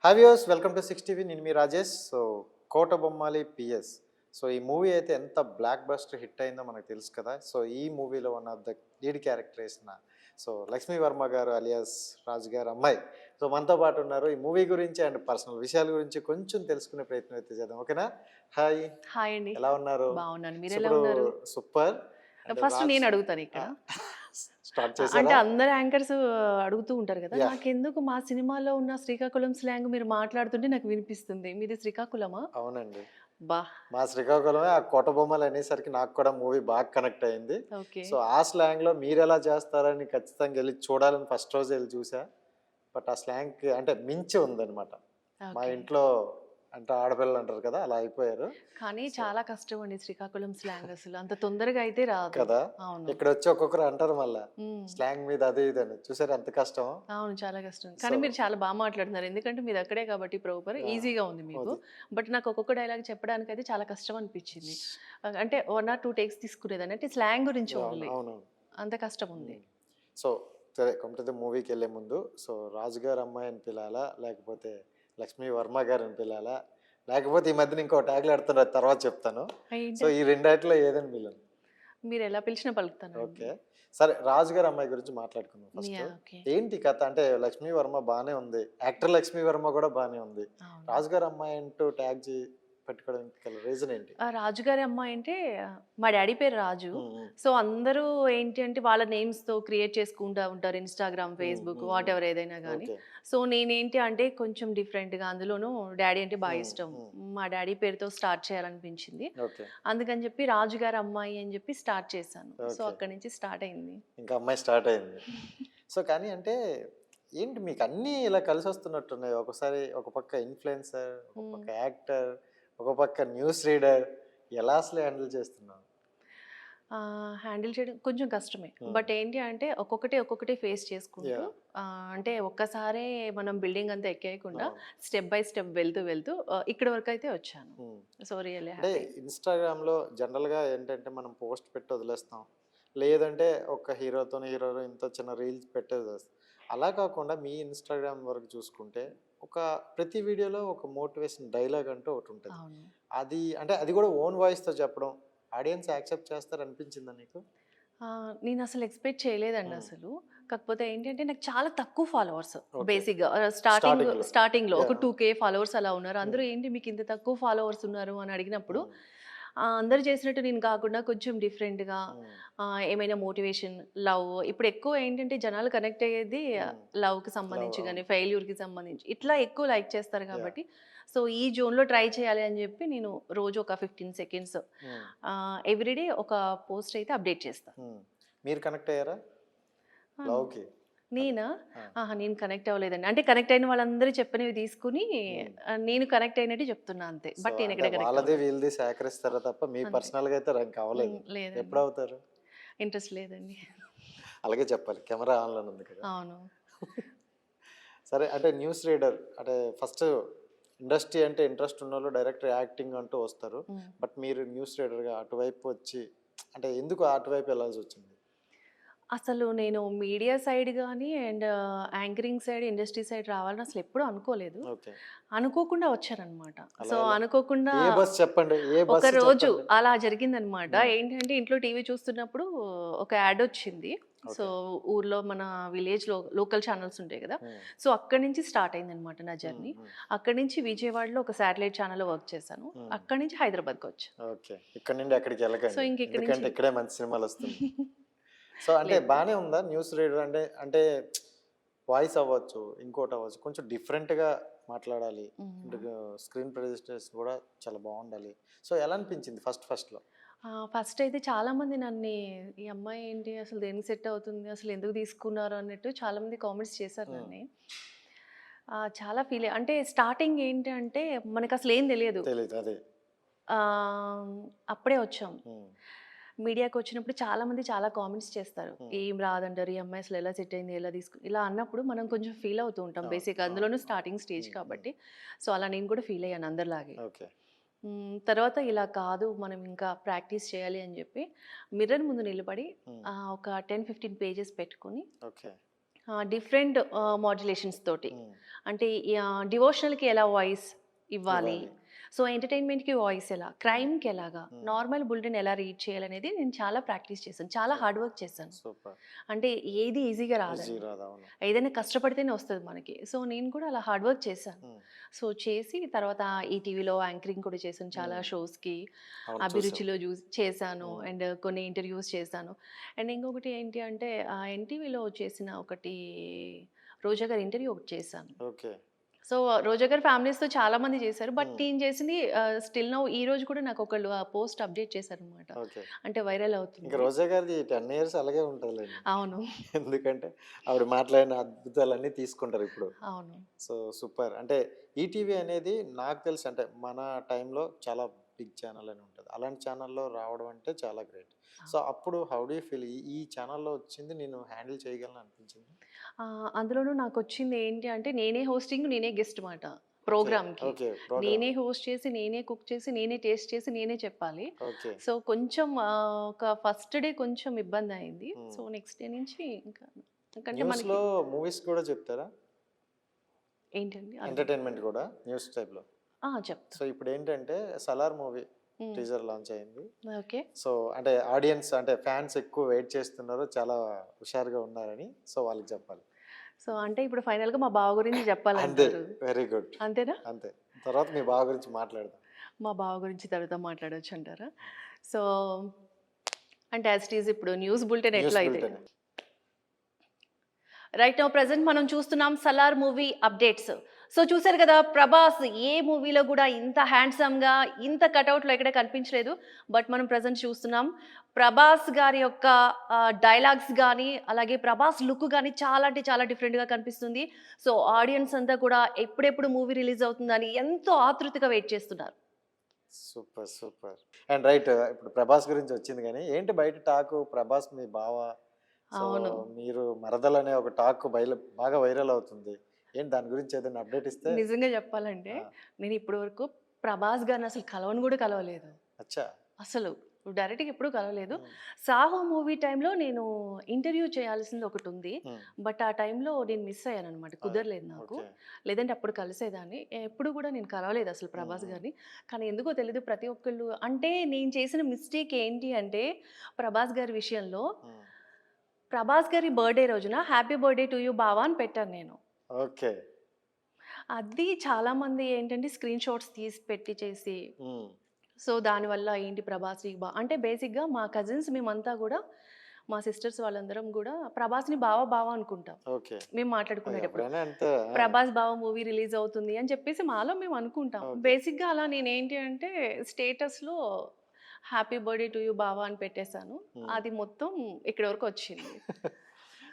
Hi viewers, welcome to 6 TV. నేను మీ Rajesh. So కోట బొమ్మాలి PS. So ఈ మూవీ అయితే ఎంత బ్లాక్ బస్టర్ హిట్ అయిందో మనకు తెలుసు కదా. సో ఈ మూవీలో one of the lead character వేసిన సో లక్ష్మీ వర్మ గారు అలియాస్ రాజు గారు అమ్మాయి సో మనతో పాటు ఉన్నారు. ఈ మూవీ గురించి అండ్ పర్సనల్ విషయాల గురించి కొంచెం తెలుసుకునే ప్రయత్నం అయితే చేద్దాం. ఓకేనా? హాయ్, హాయ్ అండి. ఎలా ఉన్నారు? బాగున్నాను. సో మీరెలా ఇప్పుడు ఉన్నారు? సూపర్. అండ్ ఫస్ట్ రాజ్ నేను అడుగుతాను ఇక్కడ. స్టార్ట్ అంటే చేశారా? అందరు యాంకర్స్ అడుగుతూ ఉంటారు కదా! యా, నాకెందుకు మా సినిమాలో ఉన్న శ్రీకాకుళం స్లాంగ్ మీరు మాట్లాడుతుంటే నాకు వినిపిస్తుంది. మీది శ్రీకాకుళమా? అవునండి. అబ్బా! మా శ్రీకాకుళమే. ఆ కోట బొమ్మలు అనేసరికి నాకు కూడా మూవీ బాగా కనెక్ట్ అయింది. ఓకే. సో ఆ స్లాంగ్‌లో మీరెలా చేస్తారని ఖచ్చితంగా ఎళ్లి చూడాలని ఫస్ట్ రోజే ఎళ్లి చూసా. బట్ ఆ స్లాంగ్‌కి అంటే మించి ఉందనమాట. మా ఓకే. ఇంట్లో అంటే ఆడపిల్లలు అంటారు కదా! అలా అయిపోయారు. కానీ సో చాలా కష్టం అండి శ్రీకాకుళం స్లాంగ్ అసలు. అంత తొందరగా అయితే రాదు. కదా! అవును. ఇక్కడొచ్చి ఒక్కొక్కరు అంటారు మళ్ళా. హ్మ్. స్లాంగ్ మీద అది ఇది అని. చూసారా ఎంత కష్టమో? అవును. చాలా కష్టం. సో కానీ మీరు చాలా మాట్లాడుతున్నారు. ఎందుకంటే మీది అక్కడే కాబట్టి ప్రాపర్ యాహ్! ఈజీగా ఉంది మీకు. అది. బట్ నాకు ఒక్కొక్క డైలాగ్ చెప్పడానికైతే చాలా కష్టం అనిపించింది. అంటే 1 ఆర్ 2 టేక్స్ తీసుకునేదాన్ని. అంటే స్లాంగ్ గురించి అవును. ఓన్లీ. అవునవును. అంత కష్టం ఉంది. హ్మ్. సో సరే, కమ్ టు ద మూవీకెళ్ళే ముందు సో రాజుగారి అమ్మాయి అని పిలాలా? లేకపోతే లక్ష్మీ వర్మ గారని పిలాలా? లేకపోతే ఈ మధ్యన ఇంకో ట్యాగ్‌లు ఆడుతున్నారు, అది తర్వాత చెప్తాను. సో ఏంటది? ఈ రెండాటిలో ఏదని పిలను? మీరెలా పిలిచినా పలుకుతానండి. ఓకే. సరే, రాజుగారి అమ్మాయి గురించి మాట్లాడుకుందాం ఫస్ట్. యాహ్! ఓకే. ఏంటి కథ? అంటే లక్ష్మీ వర్మ బానే ఉంది. యాక్టర్ లక్ష్మీ వర్మ కూడా బానే ఉంది. అవును. రాజుగారి అమ్మాయి అంటూ ట్యాగ్ పెట్టుకోవడానికి గల రీజన్ ఏంటి? రాజుగారి అమ్మాయి అంటే మా డ్యాడీ పేరు రాజు. హ్మ్. హ్మ్. సో, అందరూ ఏంటి అంటే వాళ్ళ నేమ్స్‌తో క్రియేట్ చేసుకుంటా ఉంటారు. ఇన్‌స్టాగ్రామ్, హ్మ్. ఫేస్‌బుక్ హ్మ్. హ్మ్. వాటెవర్ ఏదైనా గానీ. ఓకే. సో, నేనేంటి అంటే కొంచెం డిఫరెంట్‌గా అందులోనూ డ్యాడీ అంటే హ్మ్. ఇష్టం. హ్మ్. మా డ్యాడీ పేరుతో స్టార్ట్ చేయాలనిపించింది. ఓకే. అందుకని చెప్పి రాజుగారి అమ్మాయి అని చెప్పి స్టార్ట్ చేశాను. So, okay. అక్కడి నుంచి స్టార్ట్ అయింది. ఇంకా అమ్మాయి స్టార్ట్ అయింది. సో, కానీ అంటే ఏంటి మీకన్నీ ఇలా కలిసొస్తున్నట్టున్నాయి. ఒకసారి ఒక పక్క ఇన్‌ఫ్లుయెన్సర్, ఒక హ్మ్. పక్క యాక్టర్, ఒక పక్క న్యూస్ రీడర్. ఎలా అసలు హ్యాండిల్ చేస్తున్నావు? హ్యాండిల్ చేయడం కొంచెం కష్టమే. హ్మ్. బట్ ఏంటి అంటే ఒక్కొక్కటి ఫేస్ చేసుకుంటూ యాహ్! అంటే ఒక్కసారే మనం బిల్డింగ్ అంతా ఎక్కేయకుండా అవును. స్టెప్ బై స్టెప్ వెళ్తూ ఇక్కడి వరకైతే వచ్చాను. హ్మ్. సో, రియల్లీ అంటే హ్యాపీ. ఇన్‌స్టాగ్రామ్‌లో జనరల్‌గా ఏంటంటే మనం పోస్ట్ పెట్టి వదిలేస్తాం. లేదంటే ఒక హీరోయిన్‌తో చిన్న రీల్స్ పెట్టి వదిలేస్తాం. అలా కాకుండా మీ ఇన్‌స్టాగ్రామ్ వరకు చూసుకుంటే ఒక ప్రతి వీడియోలో ఒక మోటివేషన్ డైలాగ్ అంటూ ఒకటుంటది. అవును. అది అంటే అది కూడా ఓన్ వాయిస్‌తో చెప్పడం ఆడియన్స్ యాక్సెప్ట్ చేస్తారనిపించిందా నీకు? నేనసలు ఎక్స్‌పెక్ట్ చేయలేదండి హ్మ్. అసలు. కాకపోతే ఏంటంటే నాకు చాలా తక్కువ ఫాలోవర్స్ ఓకే. బేసిక్‌గా. స్టార్టింగ్‌లో. స్టార్టింగ్‌లో ఒక యాహ్! 2,000 ఫాలోవర్స్ అలా ఉన్నారు. హ్మ్. అందరూ ఏంటి మీకింత తక్కువ ఫాలోవర్స్ ఉన్నారు అని అడిగినప్పుడు హ్మ్. అందరూ చేసినట్టు నేను కాకుండా కొంచెం డిఫరెంట్‌గా హ్మ్. ఏమైనా మోటివేషన్, లవ్ ఇప్పుడు ఎక్కువ ఏంటంటే జనాలు కనెక్ట్ అయ్యేది హ్మ్. లవ్‌కి లవ్, సంబంధించి గాని, అవును. ఫెయిల్యూర్‌కి సంబంధించి ఇట్లా హ్మ్. ఎక్కువ లైక్ చేస్తారు యాహ్! కాబట్టి సో, ఈ జోన్‌లో ట్రై చేయాలి అని చెప్పి నేను రోజు ఒక 15 సెకండ్స్ హ్మ్. ఎవ్రీడే ఒక పోస్ట్ అయితే అప్డేట్ చేస్తా. హ్మ్. మీరు కనెక్ట్ అయ్యారా ఆ! లవ్‌కి? అదే. నేనా? ఆ! నేను కనెక్ట్ అవ్వలేదండి. అంటే కనెక్ట్ అయిన వాళ్ళందరూ చెప్పినవి తీసుకొని హ్మ్. నేను కనెక్ట్ అయినట్టు చెప్తున్నా అంతే. సో, బట్ అంటే నేనెక్కడ కనెక్ట్ వాళ్ళది అవ్వలేదు. వీళ్ళది సేకరిస్తారా తప్ప మీ అంతే. పర్సనల్‌గా అయితే ర్యాంక్ అవ్వలేదు. లేదండి. ఎప్పుడవుతారు? ఇంట్రెస్ట్ లేదండి. అలాగే చెప్పాలి. కెమెరా ఆన్‌లోనే ఉంది కదా! అవును. సరే, అంటే న్యూస్ రీడర్ అంటే ఫస్ట్ ఇండస్ట్రీ అంటే ఇంట్రెస్ట్ ఉన్నోళ్ళు డైరెక్ట్ యాక్టింగ్ అంటూ వస్తారు. హ్మ్. బట్ మీరు న్యూస్ రీడర్‌గా అటువైపు వచ్చి అంటే ఎందుకు అటువైపు వెళ్ళాల్సొచ్చింది? అసలు నేను మీడియా సైడ్ గాని and anchoring side, industry side రావాలని అసలెప్పుడూ అనుకోలేదు. ఓకే. అనుకోకుండా వచ్చాననమాట. అలా సో, ఎలా? అనుకోకుండా ఏ బస్ చెప్పండి? ఏ బస్సు ఒకరోజు చెప్పండి? అలా జరిగిందనమాట. హ్మ్. ఏంటంటే ఇంట్లో టీవీ చూస్తున్నప్పుడు ఒక యాడొచ్చింది. So, okay. ఊర్లో మన విలేజ్‌లో లోకల్ ఛానెల్స్ ఉంటాయి గదా! హ్మ్. సో, అక్కడి నుంచి స్టార్ట్ అయిందనమాట నా హ్మ్. జర్నీ. హ్మ్. అక్కడి నుంచి విజయవాడలో ఒక శాటిలైట్ ఛానెల్‌లో వర్క్ చేశాను. హ్మ్. అక్కడి నుంచి హైదరాబాద్‌కొచ్చా. ఓకే. ఇక్కడి నుండి అక్కడికి సో, ఎళ్ళకండి. ఇంకిక్కడి నుంచి ఎందుకంటే ఇక్కడే మంచి సినిమాలొస్తున్నాయి. సో, అంటే లేదు. బానే ఉందా న్యూస్ రీడర్ అంటే వాయిస్ అవ్వచ్చు, ఇంకోటవ్వచ్చు. కొంచెం డిఫరెంట్‌గా మాట్లాడాలి. హ్మ్. అంటే స్క్రీన్ ప్రెజెంటేషన్ కూడా చాలా బావుండాలి. సో, ఎలా అనిపించింది ఫస్ట్‌లో? ఫస్ట్ అయితే చాలామంది నన్ని ఈ అమ్మాయి ఏంటి అసలు దేనికి సెట్ అవుతుంది? అసలు ఎందుకు తీసుకున్నారు అన్నట్టు చాలామంది కామెంట్స్ చేశారు హ్మ్. నన్ని. చాలా అంటే స్టార్టింగ్ ఏంటి అంటే మనకసలేం తెలియదు. తెలీదు. అదే. ఆహ్, అప్పుడే వచ్చాం. హ్మ్. మీడియాకొచ్చినప్పుడు చాలామంది చాలా కామెంట్స్ చేస్తారు. హ్మ్. ఏం రాదంటారు. ఈ అమ్మాయి అసలు ఎలా సెట్ అయింది? ఎలా ఇలా అన్నప్పుడు మనం కొంచెం ఫీల్ అవుతూ ఉంటాం అవును. బేసిక్‌గా. అవును. అందులోనూ అవును. స్టార్టింగ్ స్టేజ్ హ్మ్. హ్మ్. కాబట్టి. సో, అలా నేను కూడా ఫీల్ అయ్యాను అందరిలాగే. ఓకే. తర్వాత ఇలా కాదు మనం ఇంకా ప్రాక్టీస్ చేయాలి అని చెప్పి మిర్రర్ ముందు నిలబడి హ్మ్. ఒక 10, 15 పేజెస్ పెట్టుకొని ఓకే. డిఫరెంట్ మాడ్యులేషన్స్ తోటి. ఉమ్, అంటే డివోషనల్‌కి ఎలా వాయిస్ ఇవ్వాలి, ఇవ్వాలి. సో ఎంటర్‌టైన్‌మెంట్‌కి వాయిస్ ఎలా, క్రైమ్‌కి ఎలాగా, ఉమ్, నార్మల్ బులెటిన్ ఎలా రీడ్ చేయాలనేది నేను చాలా ప్రాక్టీస్ చేశాను. చాలా హార్డ్ వర్క్ చేశాను. సూపర్. అంటే ఏది ఈజీగా ఈజీ రాదండి. రాదు, అవును. ఏదైనా కష్టపడితేనే వస్తది మనకి. సో నేను కూడా అలా హార్డ్ వర్క్ చేశాను. ఉమ్, సో చేసి తర్వాత ఈటీవీలో యాంకరింగ్ కూడా చేశాను చాలా ఉమ్, షోస్‌కి. అవును, చూసాం. అభిరుచిలో చేశాను ఉమ్, అండ్ కొన్ని ఇంటర్వ్యూస్ చేశాను. అండ్ ఇంకొకటి ఏంటి అంటే ఎన్టీవీలో చేసిన ఒకటి రోజా గారి ఇంటర్వ్యూ ఒకటి చేశాను. ఓకే. సో రోజా గారి ఫ్యామిలీస్‌తో చాలా మంది చేశారు. బట్ ఉమ్, నేను చేసింది స్టిల్ నౌ ఈ రోజు కూడా నాకు ఒకళ్ళు ఆ పోస్ట్ అప్డేట్ చేశారనమాట. ఓకే. అంటే వైరల్ ఇంకా అవుతుంది. రోజా గారిది 10 ఇయర్స్ అలాగే ఉంటుందిలేండి. అవును. ఎందుకంటే ఆవిడ మాట్లాడిన అద్భుతాలన్నీ తీసుకుంటారు ఇప్పుడు. అవును. So super. అంటే ఈటీవీ అనేది నాకు తెలిసి అంటే మన టైంలో చాలా బిగ్ ఛానల్ అని ఉంటుంది. అలాంటి ఛానల్‌లో రావడం అంటే చాలా గ్రేట్. సో అప్పుడు హౌ డు యూ ఫీల్? ఈ ఛానల్‌లో వచ్చింది నేను హ్యాండిల్ చేయగలను అనిపించింది? అందులోనూ నాకొచ్చింది ఏంటి అంటే నేనే హోస్టింగ్, నేనే గెస్ట్ మాట ఓకే. ప్రోగ్రామ్‌కి. ఓకే. ప్రోగ్రామ్. నేనే హోస్ట్ చేసి, నేనే కుక్ చేసి, నేనే టేస్ట్ చేసి, నేనే చెప్పాలి. ఓకే. సో కొంచెం ఒక ఫస్ట్ డే కొంచెం ఇబ్బందయింది. హ్మ్. సో నెక్స్ట్ డే నుంచి ఇంకా ఎందుకంటే మనకి న్యూస్‌లో మూవీస్ కూడా చెప్తారా? ఏంటండి? ఎంటర్‌టైన్‌మెంట్ కూడా న్యూస్ టైప్‌లో. చెప్తా. సో ఇప్పుడేంటంటే 'సలార్' మూవీ హ్మ్. టీజర్ లాంచ్ అయింది. ఓకే. సో అంటే ఆడియన్స్ అంటే ఫ్యాన్స్ ఎక్కువ వెయిట్ చేస్తున్నారు. చాలా హుషారుగా ఉన్నారని. సో వాళ్ళకి చెప్పాలి. సో అంటే ఇప్పుడు ఫైనల్‌గా మా బావ గురించి అంతే. చెప్పాలంటారు. Very good. అంతేనా? అంతే. తర్వాత మీ బావ గురించి మాట్లాడదాం. మా బావ గురించి తర్వాత మాట్లాడొచ్చంటారా? సో అంటే యాజ్ ఇట్ ఈజ్ ఇప్పుడు న్యూస్ బులెటిన్ న్యూస్ ఎట్లా అయితే బులెటిన్. రైట్ నౌ ప్రెజెంట్ మనం చూస్తున్నాం సలార్ మూవీ అప్డేట్స్. సో చూసారు కదా ప్రభాస్ ఏ మూవీలో కూడా ఇంత హ్యాండ్సమ్‌గా, ఇంత కటౌట్‌లో ఎక్కడ కనిపించలేదు. బట్ మనం ప్రెజెంట్ చూస్తున్నాం. ప్రభాస్ గారి యొక్క డైలాగ్స్ గానీ, అలాగే ప్రభాస్ లుక్ గానీ చాలా అంటే చాలా డిఫరెంట్‌గా కనిపిస్తుంది. సో ఆడియన్స్ అంతా కూడా ఎప్పుడెప్పుడు మూవీ రిలీజ్ అవుతుందని ఎంతో ఆతృతగా వెయిట్ చేస్తున్నారు. సూపర్. సూపర్. అండ్ రైట్ ఇప్పుడు 'ప్రభాస్' గురించి వచ్చింది గానీ, ఏంటి బయట టాకు 'ప్రభాస్' మీ బావ. సో అవును. మీరు మరదలనే ఒక టాక్ బాగా వైరల్ అవుతుంది. ఏంటి దాని గురించి ఏదైనా అప్డేట్ ఇస్తే? నిజంగా చెప్పాలంటే ఆ! నేను ఇప్పటి వరకు ప్రభాస్ గారిని అసలు కలవను కూడా కలవలేదు. అచ్చా! అసలు డైరెక్ట్‌గా ఎప్పుడూ కలవలేదు. హ్మ్. 'సాహో' మూవీ టైంలో నేను ఇంటర్వ్యూ చేయాల్సింది ఒకటుంది. హ్మ్. బట్ ఆ టైంలో నేను మిస్ అయ్యాననమాట. ఆ! కుదరలేదు నాకు. ఓకే. లేదంటే అప్పుడు కలిసేదాన్ని. ఎప్పుడు కూడా నేను కలవలేదు అసలు హ్మ్. ప్రభాస్ హ్మ్. గారిని. కానీ ఎందుకో తెలీదు ప్రతి ఒక్కళ్ళు అంటే నేను చేసిన మిస్టేక్ ఏంటి అంటే ప్రభాస్ గారి విషయంలో హ్మ్. ప్రభాస్ గారి బర్త్‌డే రోజున హ్యాపీ బర్త్‌డే టు యూ బావా అని పెట్టాను నేను. ఓకే. అది చాలామంది ఏంటంటే స్క్రీన్ షాట్స్ తీసి పెట్టి చేసి హ్మ్. సో, దానివల్ల ఏంటి 'ప్రభాస్‌ని' అంటే బేసిక్‌గా మా కజిన్స్ మేమంతా గూడా మా సిస్టర్స్ వాళ్ళందరం గూడా 'ప్రభాస్‌ని' బావ బావ అనుకుంటాం. ఓకే. మేము మాట్లాడుకునేటప్పుడు. ఎవరైనా అంతే. ఆ! 'ప్రభాస్ బావ మూవీ రిలీజ్ అవుతుంది' అని చెప్పేసి మాలో మేము అనుకుంటాం. ఓకే. బేసిక్‌గా అలా నేనేంటి అంటే స్టేటస్‌లో హ్యాపీ బర్త్‌డే టు యూ బావ అని పెట్టేసాను. హ్మ్. అది మొత్తం ఇక్కడి వరకు వచ్చింది.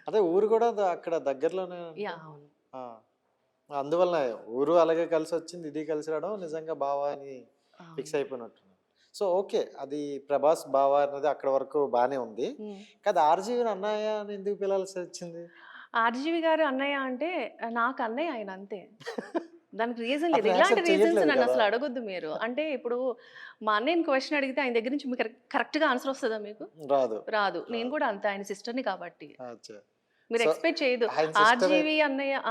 అదే ఊరు గూడా అక్కడ దగ్గరలోనే అంటే. అవును. ఆ! అందువల్లనే ఊరు అలాగే కలిసొచ్చింది. ఇది కలిసి రావడం నిజంగా బావ అని ఫిక్స్ అవును. అయిపోయినట్టున్నారు. So, okay. అది 'ప్రభాస్ బావ' అన్నది అక్కడి వరకు బానే ఉంది. హ్మ్. కాదు 'ఆర్‌జీవిని అన్నయ్య' అని ఎందుకు పిలాల్సొచ్చింది? ఆర్‌జీవి గారు అన్నయ్య అంటే నాకు అన్నయ్య ఆయన అంతే. దానికి రీజన్ లేదు. అతను ఇలాంటి యాక్సెప్ట్ రీజన్స్ చెయ్యట్లేదు కదా! నన్నసలు అడగొద్దు మీరు. అంటే ఇప్పుడు మా అన్నయ్యని క్వెషన్ అడిగితే ఆయన దగ్గర నుంచి మీకు కరెక్ట్‌గా ఆన్సర్ వస్తదా మీకు? రాదు. రాదు. నేను రాదు. కూడా అంతే ఆయన సిస్టర్‌ని కాబట్టి. అచ్చా! మీరు సో, ఎక్స్‌పెక్ట్ చేయొద్దు. ఆయన సిస్టరే.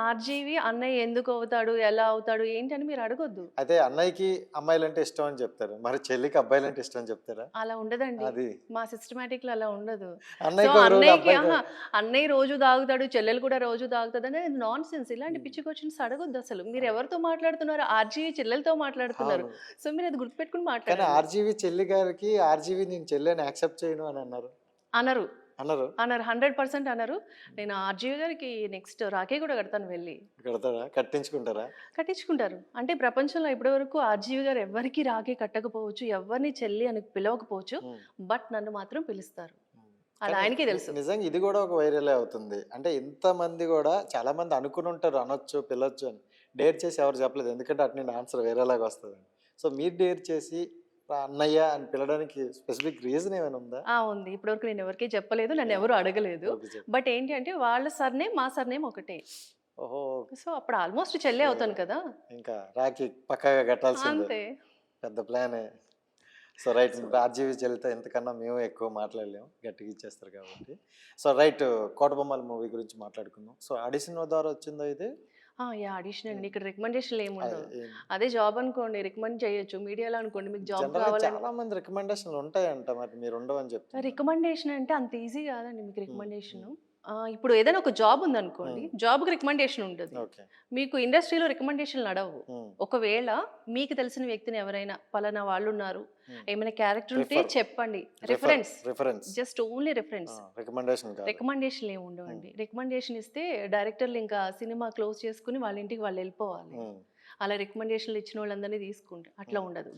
ఆర్‌జీవి అన్నయ్య ఎందుకు అవుతాడు? ఎలా అవుతాడు? ఏంటని మీరు అడగొద్దు. అయితే అన్నయ్యకి అమ్మాయిలంటే ఇష్టం అని చెప్తారు. మరి చెల్లికి అబ్బాయిలంటే ఇష్టం అని చెప్తారా? అలా ఉండదండి. అది. మా సిస్టమాటిక్‌లో అలా ఉండదు. సో, అన్నయ్యకి ఒక రూల్, అబ్బాయికి అన్నయ్య రోజు తాగుతాడు, చెల్లెలు కూడా రోజు తాగుతదనేది నాన్‌సెన్స్. ఇలాంటి హ్మ్. పిచ్చి క్వెషన్స్ అడగొద్దసలు. మీరు అవును. ఎవరితో మాట్లాడుతున్నారు? ఆర్‌జీవి చెల్లెలతో మాట్లాడుతున్నారు. అవును. సో, మీరది గుర్తుపెట్టుకొని కానీ మాట్లాడండి. 'ఆర్‌జీవి' చెల్లి గారికి 'ఆర్‌జీవి నేను చెల్లి అని యాక్సెప్ట్ చేయను అని అన్నారు. అనరు. అన్నారు? అనరు. 100% అనరు. నేను ఆర్‌జీవి గారికి నెక్స్ట్ రాఖీ కూడా కడతాను వెళ్లి. కడతారా? కట్టించుకుంటారా? కట్టించుకుంటారు. అంటే ప్రపంచంలో ఇప్పటి వరకు ఆర్‌జీవి గారు ఎవ్వరికీ రాఖీ కట్టకపోవచ్చు. ఎవ్వరిని చెల్లి అని పిలవకపోవచ్చు. హ్మ్. బట్ నన్ను మాత్రం పిలుస్తారు. హ్మ్. అది కానీ ఆయనకే తెలుసు. నిజంగా ఇది గూడా ఒక వైరలే అవుతుంది. అంటే ఇంతమంది గూడా చాలామంది అనుకునుంటారు అనొచ్చు, పిలవచ్చు అని. డేర్ చేసి ఎవరు చెప్పలేదు. ఎందుకంటే అటు నుండి ఆన్సర్ వేరేలాగా వస్తదని. సో, మీరు డేర్ చేసి అన్నయ్య అని పిలవడానికి స్పెసిఫిక్ రీజన్ ఏమైనా ఉందా? ఉంది. ఇప్పటివరకు నేను ఎవరికీ చెప్పలేదు. యాహ్! నన్నెవరు అడగలేదు. ఓకే. చెప్పు. బట్ ఏంటి అంటే వాళ్ళ సర్‌నేమ్, మా సర్‌నేమ్ ఒకటే. ఓహో! సో, అప్పుడు ఆల్‌మోస్ట్ చెల్లె సో, అవుతాను కదా! ఇంకా రాఖీ పక్కాగా కట్టాల్సిందే. అంతే. పెద్ద ప్లానే. సో రైట్ So- ఆర్జీవి చెల్లితే ఎంతకన్నా మేము ఎక్కువ మాట్లాడలేము, గట్టిగా ఇచ్చేస్తారు కాబట్టి. సో రైట్, కోటబొమ్మల మూవీ గురించి మాట్లాడుకుందాం. సో ఆడిషన్ ద్వారా వచ్చిందా ఇది? యా ఆడిషన్ అండి. ఇక్కడ రికమెండేషన్లు ఏమి ఉండవు. ఏం- అదే జాబ్ అనుకోండి రికమెండ్ చేయొచ్చు. మీడియాలో అనుకోండి మీకు జాబ్ జనరల్గా కావాలని చాలా మంది రికమెండేషన్లు ఉంటాయంట, మరి మీరు ఉండవని చెప్తారు. రికమెండేషన్ అంటే అంత ఈజీ కాదండి మీకు రికమెండేషన్. ఇప్పుడు ఏదైనా ఒక జాబ్ ఉందనుకోండి, జాబ్కి రికమెండేషన్ ఉంటుంది. ఓకే. మీకు ఇండస్ట్రీలో రికమెండేషన్లు నడవు. ఒకవేళ మీకు తెలిసిన వ్యక్తిని ఎవరైనా పలానా వాళ్ళు ఉన్నారు, ఏమైనా క్యారెక్టర్ ఉంటే Refer. చెప్పండి. Reference, reference, just only reference. Recommendation కాదు. రికమెండేషన్లు ఏమి ఉండవండి. రికమెండేషన్ ఇస్తే డైరెక్టర్లు ఇంకా సినిమా క్లోజ్ చేసుకుని వాళ్ళ ఇంటికి వాళ్ళు వెళ్ళిపోవాలి. అలా రికమెండేషన్లు ఇచ్చిన వాళ్ళందరినీ తీసుకుంటే అట్లా ఉండదు.